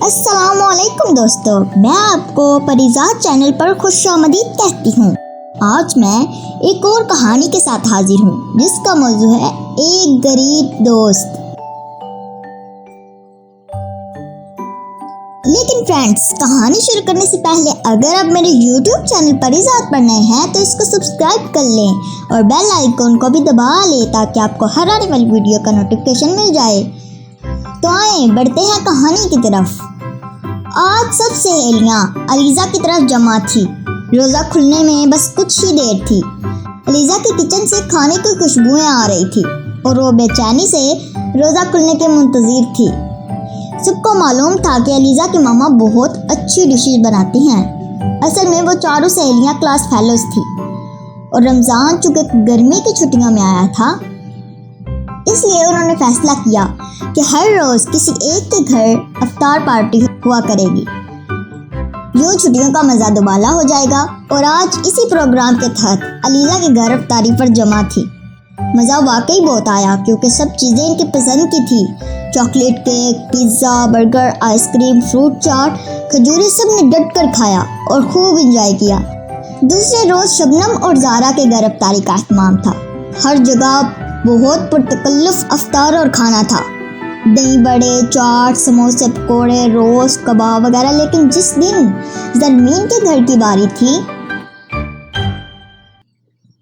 السلام علیکم دوستو، میں آپ کو پریزاد چینل پر خوش آمدید کہتی ہوں۔ آج میں ایک اور کہانی کے ساتھ حاضر ہوں جس کا موضوع ہے ایک غریب دوست۔ لیکن فرینڈز، کہانی شروع کرنے سے پہلے اگر آپ میرے یوٹیوب چینل پریزاد پر نئے ہیں تو اس کو سبسکرائب کر لیں اور بیل آئیکن کو بھی دبا لیں تاکہ آپ کو ہر آنے والی ویڈیو کا نوٹیفیکیشن مل جائے۔ تو آئیں بڑھتے ہیں کہانی کی طرف۔ آج سب سہیلیاں علیزہ کی طرف جمع تھی۔ روزہ کھلنے میں بس کچھ ہی دیر تھی۔ علیزہ کے کچن سے کھانے کی خوشبوئیں آ رہی تھی اور وہ بے چینی سے روزہ کھلنے کے منتظر تھی۔ سب کو معلوم تھا کہ علیزہ کی ماما بہت اچھی ڈشز بناتی ہیں۔ اصل میں وہ چاروں سہیلیاں کلاس فیلوز تھی اور رمضان چونکہ گرمی کی چھٹیوں میں آیا تھا، اس لیے انہوں نے فیصلہ کیا کہ ہر روز کسی ایک کے گھر افطار پارٹی ہوا کرے گی۔ یوں چھٹیوں کا مزہ دوبالا ہو جائے گا اور آج اسی پروگرام کے تحت علیزہ کے گھر افطاری پر جمع تھی۔ مزہ واقعی بہت آیا کیونکہ سب چیزیں ان کی پسند کی تھی۔ Chocolate cake, pizza, burger, ice cream, fruit chaat, کھجوریں سب نے ڈٹ کر کھایا اور خوب انجوائے کیا۔ دوسرے روز شبنم اور زارا کے گھر افطاری کا اہتمام تھا۔ ہر جگہ بہت پرتکلف افطار اور کھانا تھا، دہی بڑے، چاٹ، سموسے، پکوڑے، روسٹ، کباب وغیرہ۔ لیکن جس دن زرمین کے گھر کی باری تھی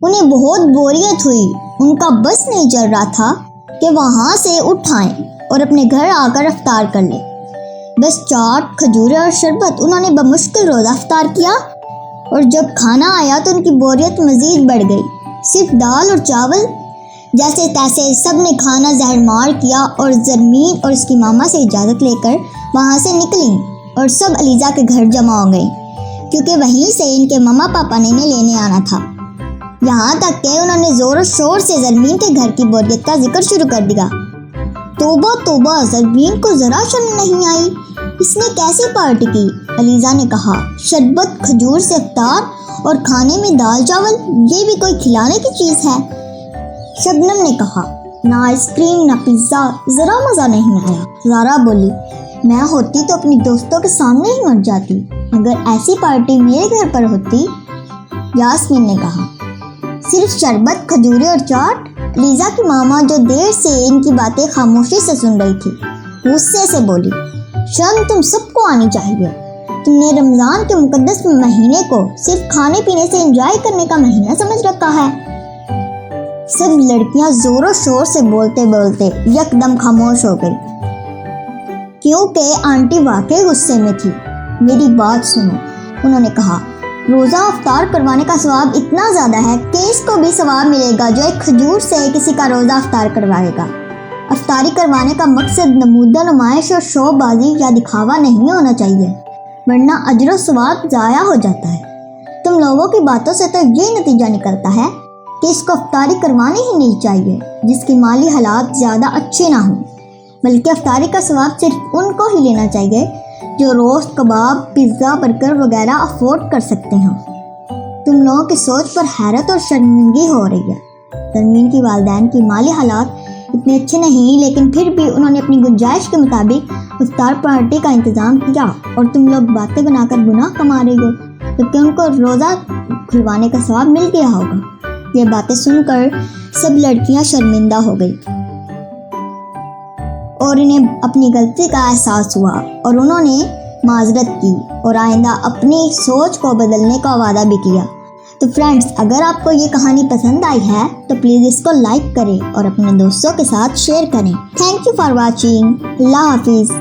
انہیں بہت بوریت ہوئی۔ ان کا بس نہیں چل رہا تھا کہ وہاں سے اٹھ آئیں اور اپنے گھر آ کر افطار کر لیں۔ بس چاٹ، کھجورے اور شربت انہوں نے بمشکل روزہ افطار کیا اور جب کھانا آیا تو ان کی بوریت مزید بڑھ گئی۔ صرف دال اور چاول جیسے تیسے سب نے کھانا زہر مار کیا اور زرمین اور اس کی ماما سے اجازت لے کر وہاں سے نکلیں اور سب علیزہ کے گھر جمع ہو گئیں کیونکہ وہیں سے ان کے ماما پاپا نے انہیں لینے آنا تھا۔ یہاں تک کہ انہوں نے زور و شور سے زرمین کے گھر کی بوریت کا ذکر شروع کر دیا۔ توبہ توبہ، زرمین کو ذرا شرم نہیں آئی، اس نے کیسی پارٹی کی؟ علیزہ نے کہا۔ شربت، کھجور سے افطار اور کھانے میں دال چاول، یہ بھی کوئی کھلانے کی چیز ہے؟ شبنم نے کہا۔ نہ آئس کریم، نہ پیزا، ذرا مزہ نہیں آیا۔ زارا بولی، میں ہوتی تو اپنی دوستوں کے سامنے ہی مر جاتی اگر ایسی پارٹی میرے گھر پر ہوتی۔ یاسمین نے کہا۔ صرف شربت، کھجورے اور چاٹ؟ علیزہ کی ماما جو دیر سے ان کی باتیں خاموشی سے سن رہی تھی غصے سے بولی، شرم تم سب کو آنی چاہیے۔ تم نے رمضان کے مقدس مہینے کو صرف کھانے پینے سے انجوائے کرنے کا مہینہ سمجھ رکھا ہے۔ سب لڑکیاں زور و شور سے بولتے بولتے یکدم خاموش ہو گئی کیونکہ آنٹی واقعی غصے میں تھی۔ میری بات سنو، انہوں نے کہا۔ روزہ افطار کروانے کا ثواب اتنا زیادہ ہے کہ اس کو بھی ثواب ملے گا جو ایک کھجور سے کسی کا روزہ افطار کروائے گا۔ افطاری کروانے کا مقصد نمودہ نمائش اور شو بازی یا دکھاوا نہیں ہونا چاہیے، ورنہ اجر و ثواب ضائع ہو جاتا ہے۔ تم لوگوں کی باتوں سے تو یہ نتیجہ نکلتا ہے کہ اس کو افطاری کروانی ہی نہیں چاہیے جس کی مالی حالات زیادہ اچھے نہ ہوں، بلکہ افطاری کا ثواب صرف ان کو ہی لینا چاہیے جو روسٹ، کباب، پیزا، برگر وغیرہ افورڈ کر سکتے ہیں۔ تم لوگوں کی سوچ پر حیرت اور شرمندگی ہو رہی ہے۔ زرمین کی والدین کی مالی حالات اتنے اچھے نہیں، لیکن پھر بھی انہوں نے اپنی گنجائش کے مطابق افطار پارٹی کا انتظام کیا اور تم لوگ باتیں بنا کر گناہ کما رہے ہو جبکہ ان کو روزہ کھلوانے کا ثواب مل گیا ہوگا۔ یہ باتیں سن کر سب لڑکیاں شرمندہ ہو گئی اور انہیں اپنی غلطی کا احساس ہوا اور انہوں نے معذرت کی اور آئندہ اپنی سوچ کو بدلنے کا وعدہ بھی کیا۔ تو فرینڈز، اگر آپ کو یہ کہانی پسند آئی ہے تو پلیز اس کو لائک کریں اور اپنے دوستوں کے ساتھ شیئر کریں۔ Thank you for watching. اللہ حافظ۔